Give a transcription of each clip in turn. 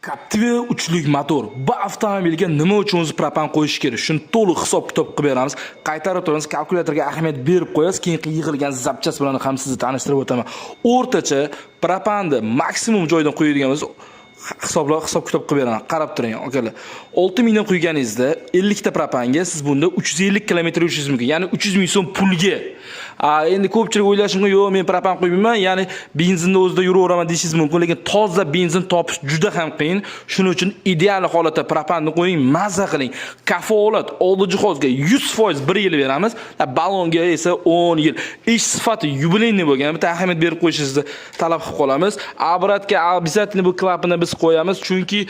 Captiva uchlik motor. Bu avtomobilga nima uchun o'zi propan qo'yish kerak? Shuni to'liq hisob-kitob qilib beramiz. Qaytarib turamiz, kalkulyatorga ahamiyat berib qo'yasiz, keyin yig'ilgan zapchas bilan ham sizni tanishtirib o'taman. O'rtacha propanni maksimum joydan qo'yadigan bo'lsa, hisob-kitob qilib beraman. Qarab turing, akalar. 6 mingdan qo'yganingizda 50 ta propanga siz bunda 350 kilometr yurishingiz mumkin. Ya'ni 300 ming so'm pulga. Endi ko'pchilik o'ylashi mumkin, yo'q, men propan qo'ymayman, ya'ni benzinda o'zida yuraveraman deyishingiz mumkin, lekin toza benzin topish juda ham qiyin. Shuning uchun ideal holatda propanni qo'ying, maza qiling. Kafolat oldi jihozga 100% 1 yil beramiz, ballonga esa 10 yil. Ish sifati yubileyniy bo'lgan, bitta ahamiyat berib qo'yishingizni talab qilib qolamiz. Обратga обязательно bu klapanni biz qo'yamiz, chunki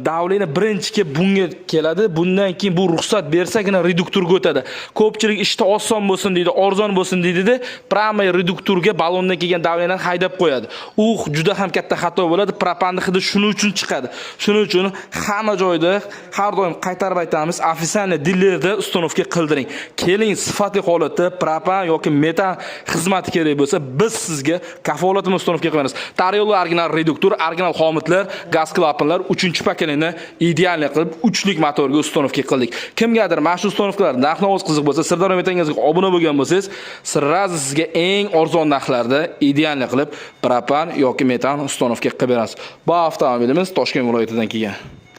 davleniya birinchiga bunga keladi. Bundan keyin bu ruxsat bersagina reduktorga o'tadi. Ko'pchilik ishda oson bo'lsin deydi, arzon bo'lsin deydi-da, prama reduktorga ballondan kelgan davleniyani haydab qo'yadi. U juda ham katta xato bo'ladi. Propanning hidi shuning uchun chiqadi. Shuning uchun hamma joyda har doim qaytarib aytamiz, ofitsialniy dillerda uстановка qildiring. Keling, sifatli holatda propan yoki metan xizmati kerak bo'lsa, biz sizga kafolatni uстановка qilamiz. Taryo'li original reduktor, original xomutlar, gaz klapan 3-paketlini idealni qilib 3lik motorga uстановка qildik. Kimgadir mana shu uстановkalar narx-navoz qiziq bo'lsa, Sirdaryo metangizga obuna bo'lgan bo'lsangiz, sirrazi sizga eng arzon narxlarda idealni qilib propan yoki metan uстановка qilib beramiz. Bu avtomobilimiz Toshkent viloyatidan kelgan.